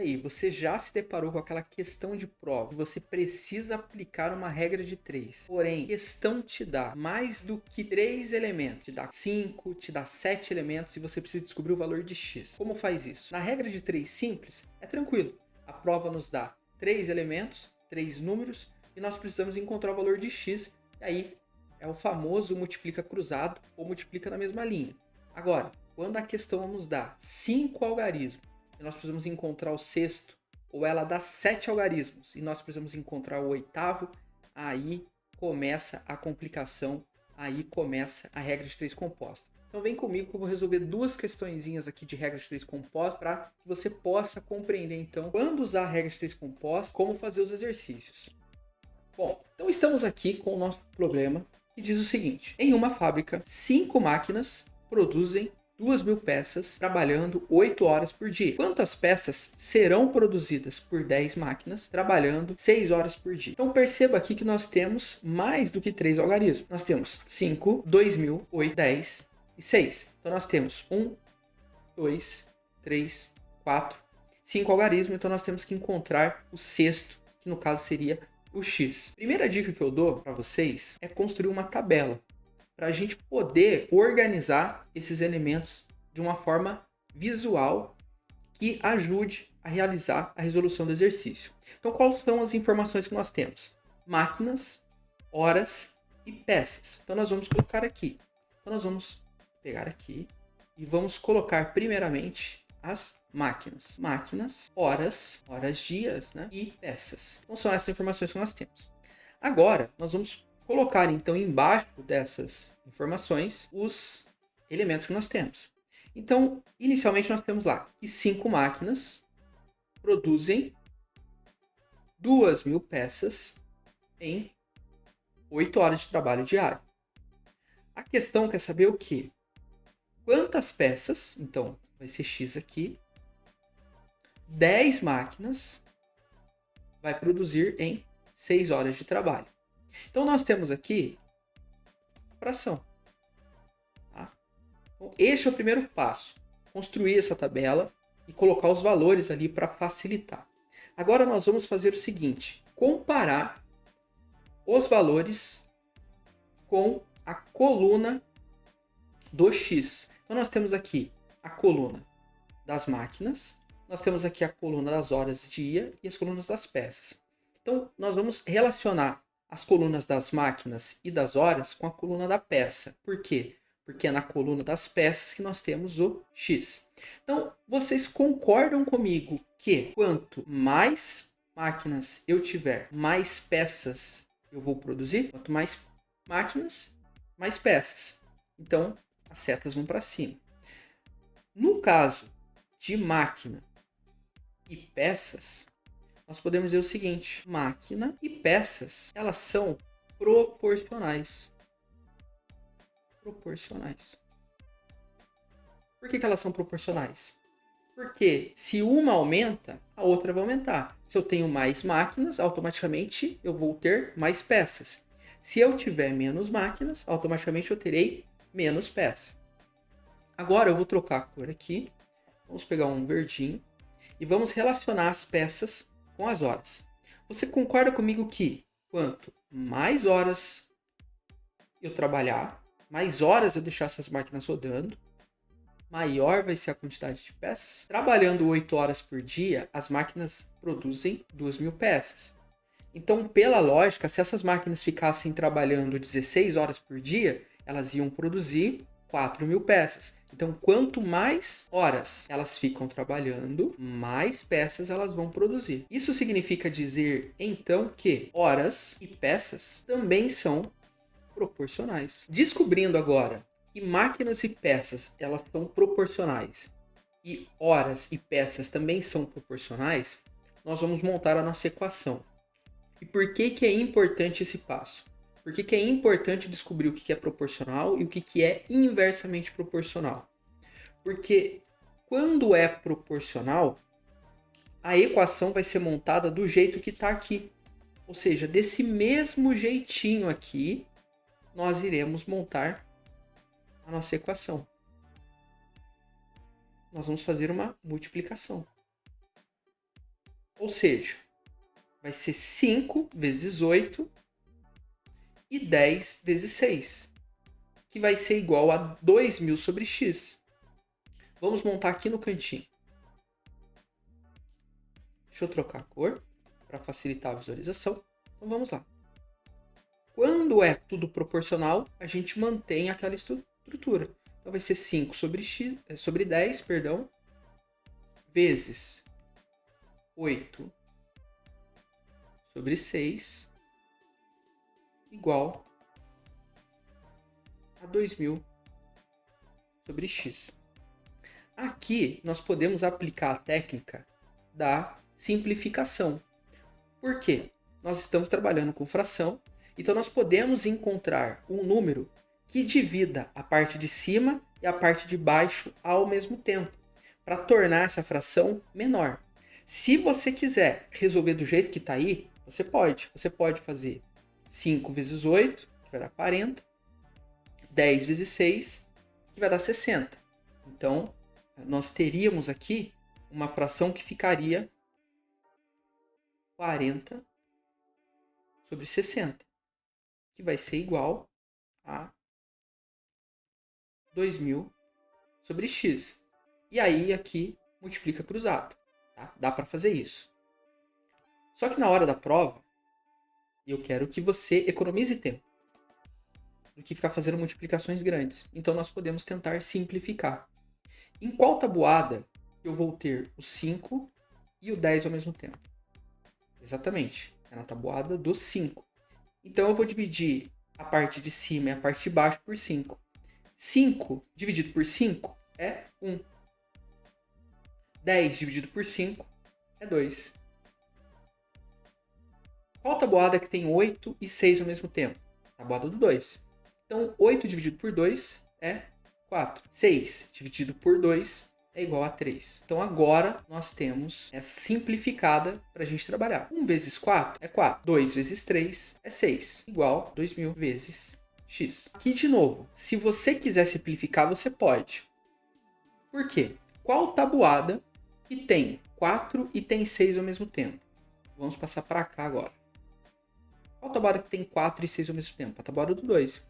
aí, você já se deparou com aquela questão de prova? Você precisa aplicar uma regra de 3. Porém, a questão te dá mais do que 3 elementos. Te dá 5, te dá 7 elementos e você precisa descobrir o valor de x. Como faz isso? Na regra de 3 simples, é tranquilo. A prova nos dá 3 elementos, 3 números, e nós precisamos encontrar o valor de x. E aí, é o famoso multiplica cruzado ou multiplica na mesma linha. Agora, quando a questão nos dá 5 algarismos, e nós precisamos encontrar o sexto, ou ela dá 7 algarismos, e nós precisamos encontrar o oitavo, aí começa a complicação, aí começa a regra de 3 composta. Então vem comigo que eu vou resolver 2 questõezinhas aqui de regra de 3 composta para que você possa compreender, então, quando usar a regra de 3 composta, como fazer os exercícios. Bom, então estamos aqui com o nosso problema, que diz o seguinte: em uma fábrica, 5 máquinas produzem 2.000 peças trabalhando 8 horas por dia. Quantas peças serão produzidas por 10 máquinas trabalhando 6 horas por dia? Então perceba aqui que nós temos mais do que 3 algarismos. Nós temos 5, 2.000, 8, 10 e 6. Então nós temos 1, 2, 3, 4, 5 algarismos. Então nós temos que encontrar o sexto, que no caso seria o x. Primeira dica que eu dou para vocês é construir uma tabela, para a gente poder organizar esses elementos de uma forma visual que ajude a realizar a resolução do exercício. Então, quais são as informações que nós temos? Máquinas, horas e peças. Então, nós vamos colocar aqui. Então, nós vamos pegar aqui e vamos colocar primeiramente as máquinas. Máquinas, horas, dias, né? E peças. Então, são essas informações que nós temos. Agora, nós vamos colocar então embaixo dessas informações os elementos que nós temos. Então, inicialmente nós temos lá que 5 máquinas produzem 2.000 peças em 8 horas de trabalho diário. A questão quer saber o quê? Quantas peças, então vai ser x aqui, 10 máquinas vai produzir em 6 horas de trabalho. Então, nós temos aqui fração. Tá? Então, este é o primeiro passo. Construir essa tabela e colocar os valores ali para facilitar. Agora, nós vamos fazer o seguinte. Comparar os valores com a coluna do x. Então, nós temos aqui a coluna das máquinas. Nós temos aqui a coluna das horas dia e as colunas das peças. Então, nós vamos relacionar as colunas das máquinas e das horas com a coluna da peça. Por quê? Porque é na coluna das peças que nós temos o x. Então, vocês concordam comigo que quanto mais máquinas eu tiver, mais peças eu vou produzir? Quanto mais máquinas, mais peças. Então, as setas vão para cima. No caso de máquina e peças, nós podemos dizer o seguinte: máquina e peças, elas são proporcionais. Proporcionais. Por que elas são proporcionais? Porque se uma aumenta, a outra vai aumentar. Se eu tenho mais máquinas, automaticamente eu vou ter mais peças. Se eu tiver menos máquinas, automaticamente eu terei menos peças. Agora eu vou trocar a cor aqui. Vamos pegar um verdinho e vamos relacionar as peças com as horas. Você concorda comigo que quanto mais horas eu trabalhar, mais horas eu deixar essas máquinas rodando, maior vai ser a quantidade de peças? Trabalhando 8 horas por dia, as máquinas produzem 2.000 peças. Então, pela lógica, se essas máquinas ficassem trabalhando 16 horas por dia, elas iam produzir 4.000 peças. Então, quanto mais horas elas ficam trabalhando, mais peças elas vão produzir. Isso significa dizer, então, que horas e peças também são proporcionais. Descobrindo agora que máquinas e peças elas são proporcionais e horas e peças também são proporcionais, nós vamos montar a nossa equação. E por que é importante esse passo? Por que é importante descobrir o que é proporcional e o que é inversamente proporcional? Porque quando é proporcional, a equação vai ser montada do jeito que está aqui. Ou seja, desse mesmo jeitinho aqui, nós iremos montar a nossa equação. Nós vamos fazer uma multiplicação. Ou seja, vai ser 5 vezes 8 e 10 vezes 6, que vai ser igual a 2.000 sobre x. Vamos montar aqui no cantinho. Deixa eu trocar a cor para facilitar a visualização. Então vamos lá. Quando é tudo proporcional, a gente mantém aquela estrutura. Então vai ser 5 sobre 10, perdão, vezes 8 sobre 6 igual a 2.000 sobre x. Aqui nós podemos aplicar a técnica da simplificação. Por quê? Nós estamos trabalhando com fração, então nós podemos encontrar um número que divida a parte de cima e a parte de baixo ao mesmo tempo, para tornar essa fração menor. Se você quiser resolver do jeito que está aí, você pode. Você pode fazer 5 vezes 8, que vai dar 40, 10 vezes 6, que vai dar 60. Então, nós teríamos aqui uma fração que ficaria 40 sobre 60, que vai ser igual a 2.000 sobre x. E aí aqui multiplica cruzado. Tá? Dá para fazer isso. Só que na hora da prova, eu quero que você economize tempo do que ficar fazendo multiplicações grandes. Então nós podemos tentar simplificar. Em qual tabuada eu vou ter o 5 e o 10 ao mesmo tempo? Exatamente, é na tabuada do 5. Então eu vou dividir a parte de cima e a parte de baixo por 5. 5 dividido por 5 é 1. 10 dividido por 5 é 2. Qual tabuada que tem 8 e 6 ao mesmo tempo? Tabuada do 2. Então 8 dividido por 2 é 4. 6 dividido por 2 é igual a 3. Então agora nós temos essa simplificada para a gente trabalhar. 1 vezes 4 é 4. 2 vezes 3 é 6. Igual a 2.000 vezes x. Aqui de novo, se você quiser simplificar, você pode. Por quê? Qual tabuada que tem 4 e tem 6 ao mesmo tempo? Vamos passar para cá agora. Qual tabuada que tem 4 e 6 ao mesmo tempo? A tabuada do 2.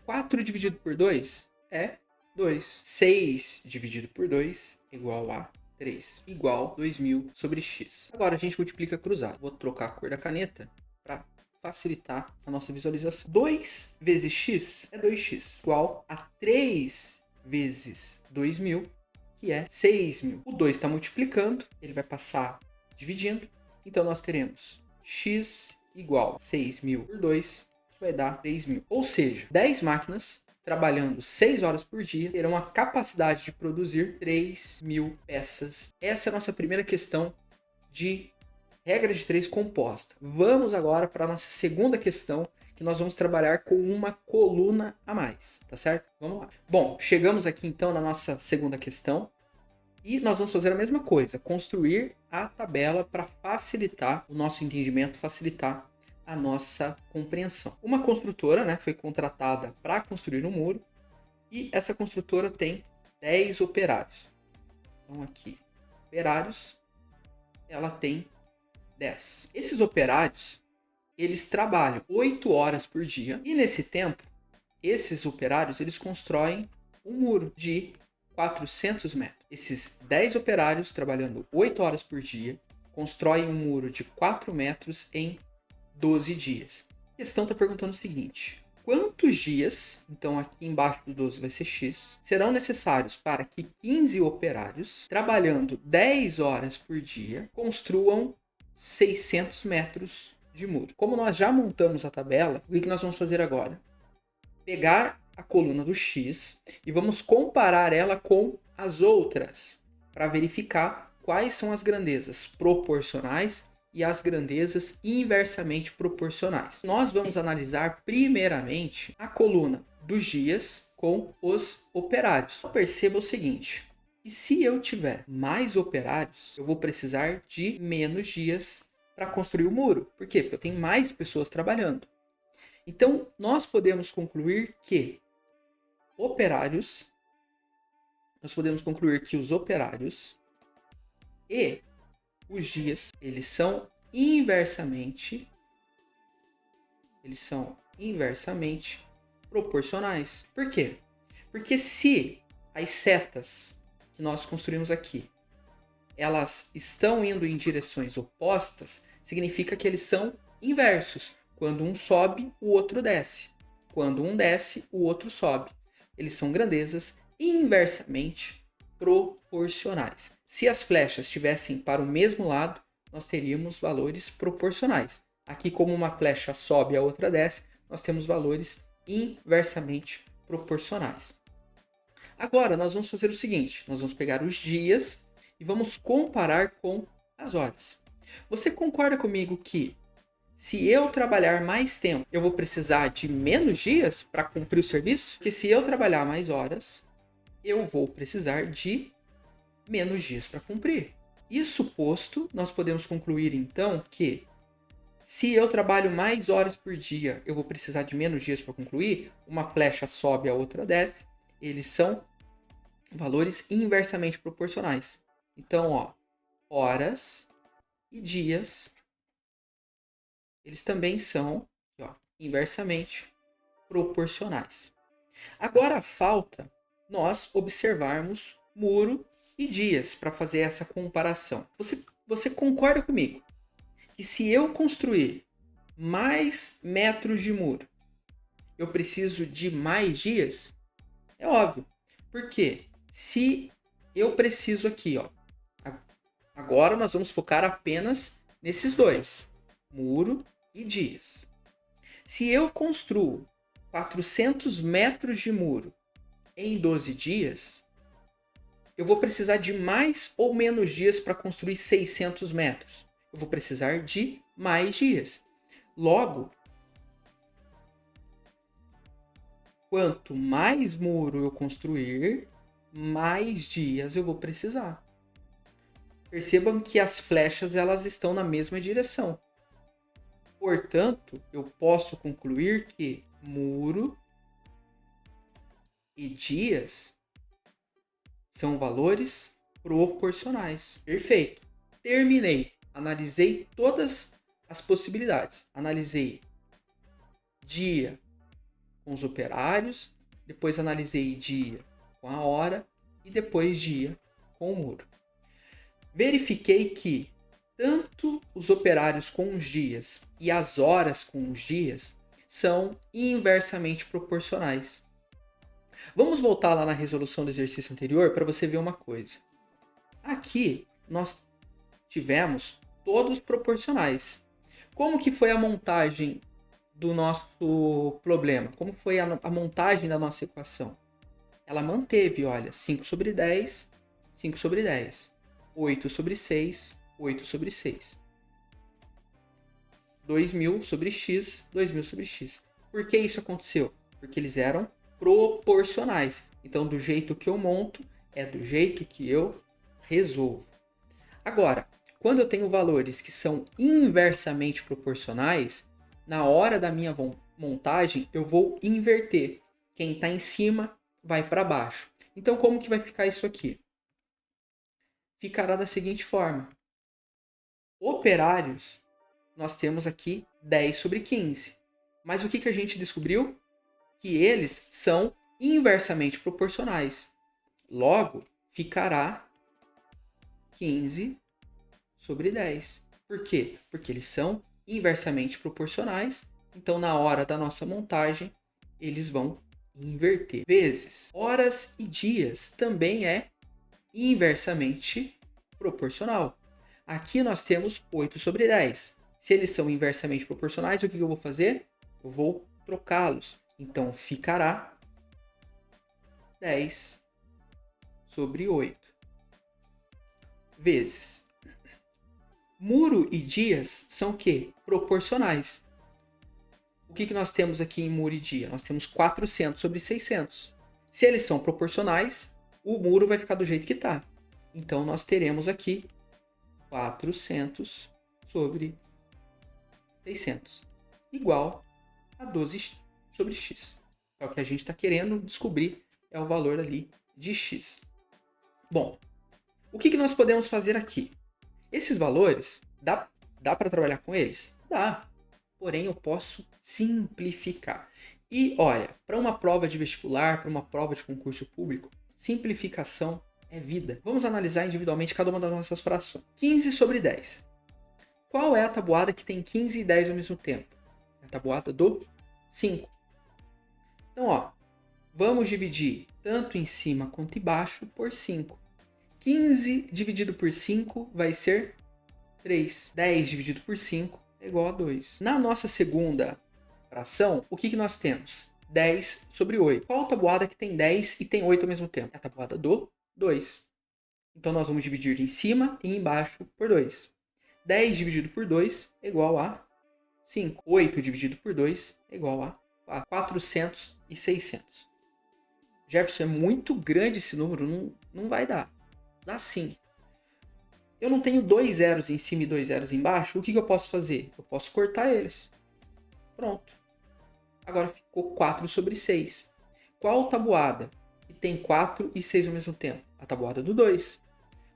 4 dividido por 2 é 2. 6 dividido por 2 é igual a 3. Igual 2.000 sobre x. Agora a gente multiplica cruzado. Vou trocar a cor da caneta para facilitar a nossa visualização. 2 vezes x é 2x. Igual a 3 vezes 2.000, que é 6.000. O 2 está multiplicando, ele vai passar dividindo. Então nós teremos x igual a 6.000 por 2, que vai dar 3.000. Ou seja, 10 máquinas trabalhando 6 horas por dia terão a capacidade de produzir 3.000 peças. Essa é a nossa primeira questão de regra de 3 composta. Vamos agora para a nossa segunda questão, que nós vamos trabalhar com uma coluna a mais, tá certo? Vamos lá. Bom, chegamos aqui então na nossa segunda questão. E nós vamos fazer a mesma coisa, construir a tabela para facilitar o nosso entendimento, facilitar a nossa compreensão. Uma construtora, foi contratada para construir um muro e essa construtora tem 10 operários. Então aqui, operários, ela tem 10. Esses operários, eles trabalham 8 horas por dia e nesse tempo, esses operários, eles constroem um muro de 400 metros. Esses 10 operários, trabalhando 8 horas por dia, constroem um muro de 4 metros em 12 dias. A questão está perguntando o seguinte: quantos dias, então aqui embaixo do 12 vai ser x, serão necessários para que 15 operários, trabalhando 10 horas por dia, construam 600 metros de muro? Como nós já montamos a tabela, o que nós vamos fazer agora? Pegar a coluna do x e vamos comparar ela com as outras para verificar quais são as grandezas proporcionais e as grandezas inversamente proporcionais. Nós vamos analisar primeiramente a coluna dos dias com os operários. Perceba o seguinte: e se eu tiver mais operários, eu vou precisar de menos dias para construir o muro. Por quê? Porque eu tenho mais pessoas trabalhando. Então, nós podemos concluir que os operários e os dias, eles são inversamente proporcionais. Por quê? Porque se as setas que nós construímos aqui, elas estão indo em direções opostas, significa que eles são inversos. Quando um sobe, o outro desce. Quando um desce, o outro sobe. Eles são grandezas inversamente proporcionais. Se as flechas estivessem para o mesmo lado, nós teríamos valores proporcionais. Aqui, como uma flecha sobe e a outra desce, nós temos valores inversamente proporcionais. Agora, nós vamos fazer o seguinte. Nós vamos pegar os dias e vamos comparar com as horas. Você concorda comigo que se eu trabalhar mais tempo, eu vou precisar de menos dias para cumprir o serviço? Porque se eu trabalhar mais horas, eu vou precisar de menos dias para cumprir. Isso posto, nós podemos concluir então que se eu trabalho mais horas por dia, eu vou precisar de menos dias para concluir. Uma flecha sobe, a outra desce. Eles são valores inversamente proporcionais. Então, ó, horas e dias, eles também são inversamente proporcionais. Agora falta nós observarmos muro e dias para fazer essa comparação. Você concorda comigo que se eu construir mais metros de muro, eu preciso de mais dias? É óbvio. Por quê? Se eu preciso aqui, ó, agora nós vamos focar apenas nesses dois, muro e dias. Se eu construo 400 metros de muro em 12 dias, eu vou precisar de mais ou menos dias para construir 600 metros? Eu vou precisar de mais dias. Logo, quanto mais muro eu construir, mais dias eu vou precisar. Percebam que as flechas elas estão na mesma direção. Portanto, eu posso concluir que muro e dias são valores proporcionais. Perfeito. Terminei. Analisei todas as possibilidades. Analisei dia com os operários, depois analisei dia com a hora e depois dia com o muro. Verifiquei que tanto os operários com os dias e as horas com os dias são inversamente proporcionais. Vamos voltar lá na resolução do exercício anterior para você ver uma coisa. Aqui nós tivemos todos proporcionais. Como que foi a montagem do nosso problema? Como foi a montagem da nossa equação? Ela manteve, olha, 5 sobre 10, 5 sobre 10. 8 sobre 6, 8 sobre 6. 2.000 sobre x, 2.000 sobre x. Por que isso aconteceu? Porque eles eram proporcionais. Então, do jeito que eu monto, é do jeito que eu resolvo. Agora, quando eu tenho valores que são inversamente proporcionais, na hora da minha montagem, eu vou inverter. Quem está em cima vai para baixo. Então, como que vai ficar isso aqui? Ficará da seguinte forma. Operários, nós temos aqui 10 sobre 15. Mas o que a gente descobriu? Que eles são inversamente proporcionais. Logo, ficará 15 sobre 10. Por quê? Porque eles são inversamente proporcionais. Então, na hora da nossa montagem, eles vão inverter. Vezes, horas e dias também é inversamente proporcional. Aqui nós temos 8 sobre 10. Se eles são inversamente proporcionais, o que eu vou fazer? Eu vou trocá-los. Então, ficará 10 sobre 8. Vezes. Muro e dias são o quê? Proporcionais. O que nós temos aqui em muro e dia? Nós temos 400 sobre 600. Se eles são proporcionais, o muro vai ficar do jeito que está. Então, nós teremos aqui 400 sobre 600. Igual a 12 sobre x. É o que a gente está querendo descobrir, é o valor ali de x. Bom, o que nós podemos fazer aqui? Esses valores, dá para trabalhar com eles? Dá. Porém, eu posso simplificar. E olha, para uma prova de vestibular, para uma prova de concurso público, simplificação é vida. Vamos analisar individualmente cada uma das nossas frações. 15 sobre 10. Qual é a tabuada que tem 15 e 10 ao mesmo tempo? É a tabuada do 5. Então, ó, vamos dividir tanto em cima quanto embaixo por 5. 15 dividido por 5 vai ser 3. 10 dividido por 5 é igual a 2. Na nossa segunda fração, o que nós temos? 10 sobre 8. Qual tabuada que tem 10 e tem 8 ao mesmo tempo? É a tabuada do 2. Então, nós vamos dividir em cima e embaixo por 2. 10 dividido por 2 é igual a 5. 8 dividido por 2 é igual a 400 e 600. Jefferson, é muito grande esse número, não vai dar. Dá sim. Eu não tenho 2 zeros em cima e 2 zeros embaixo, o que eu posso fazer? Eu posso cortar eles. Pronto. Agora ficou 4 sobre 6. Qual tabuada que tem 4 e 6 ao mesmo tempo? A tabuada do 2.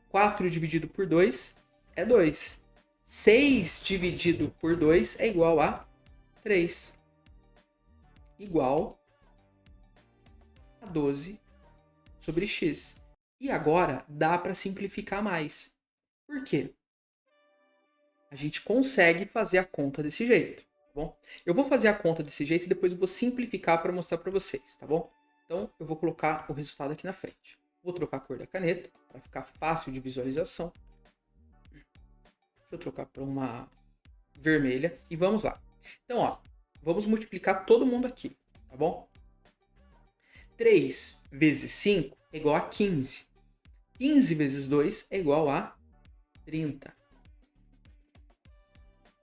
4 dividido por 2 é 2. 6 dividido por 2 é igual a 3. Igual a 12 sobre x. E agora dá para simplificar mais. Por quê? A gente consegue fazer a conta desse jeito, tá bom? Eu vou fazer a conta desse jeito e depois eu vou simplificar para mostrar para vocês, tá bom? Então eu vou colocar o resultado aqui na frente. Vou trocar a cor da caneta para ficar fácil de visualização. Deixa eu trocar para uma vermelha e vamos lá. Então, ó, vamos multiplicar todo mundo aqui, tá bom? 3 vezes 5 é igual a 15. 15 vezes 2 é igual a 30.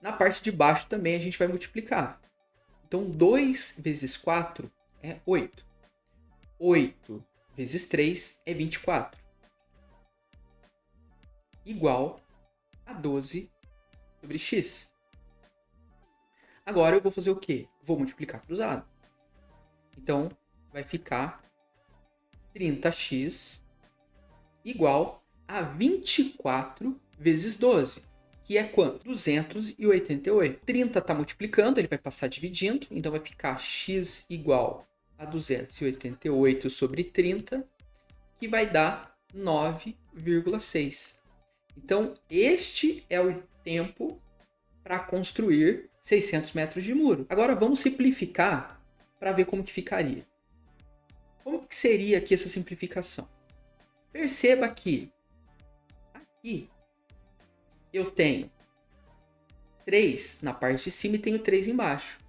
Na parte de baixo também a gente vai multiplicar. Então, 2 vezes 4 é 8. 8 vezes 3 é 24. Igual a 12 sobre x. Agora eu vou fazer o quê? Vou multiplicar cruzado. Então, vai ficar 30x igual a 24 vezes 12. Que é quanto? 288. 30 está multiplicando, ele vai passar dividindo. Então, vai ficar x igual a 288 sobre 30, que vai dar 9,6. Então, este é o tempo para construir 600 metros de muro. Agora, vamos simplificar para ver como que ficaria. Como que seria aqui essa simplificação? Perceba que aqui eu tenho 3 na parte de cima e tenho 3 embaixo.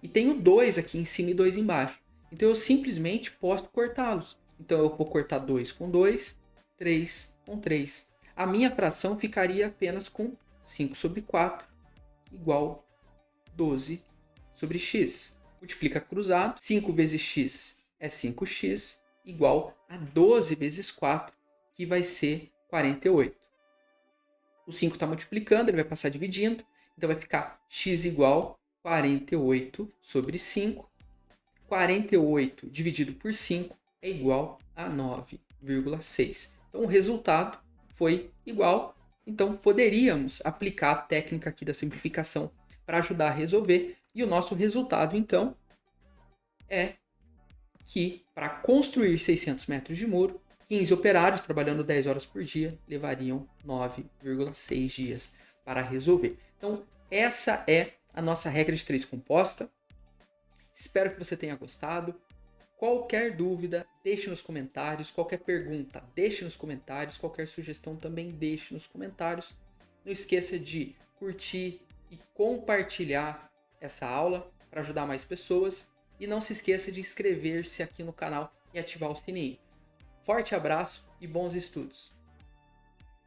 E tenho 2 aqui em cima e 2 embaixo. Então eu simplesmente posso cortá-los. Então eu vou cortar 2 com 2, 3 com 3. A minha fração ficaria apenas com 5 sobre 4 igual 12 sobre x. Multiplica cruzado. 5 vezes x é 5x igual a 12 vezes 4, que vai ser 48. O 5 está multiplicando, ele vai passar dividindo. Então vai ficar x igual a 48 sobre 5. 48 dividido por 5 é igual a 9,6. Então o resultado foi igual. Então poderíamos aplicar a técnica aqui da simplificação para ajudar a resolver. E o nosso resultado, então, é que para construir 600 metros de muro, 15 operários trabalhando 10 horas por dia levariam 9,6 dias para resolver. Então, essa é a nossa regra de 3 composta. Espero que você tenha gostado. Qualquer dúvida, deixe nos comentários. Qualquer pergunta, deixe nos comentários. Qualquer sugestão, também deixe nos comentários. Não esqueça de curtir e compartilhar essa aula para ajudar mais pessoas. E não se esqueça de inscrever-se aqui no canal e ativar o sininho. Forte abraço e bons estudos!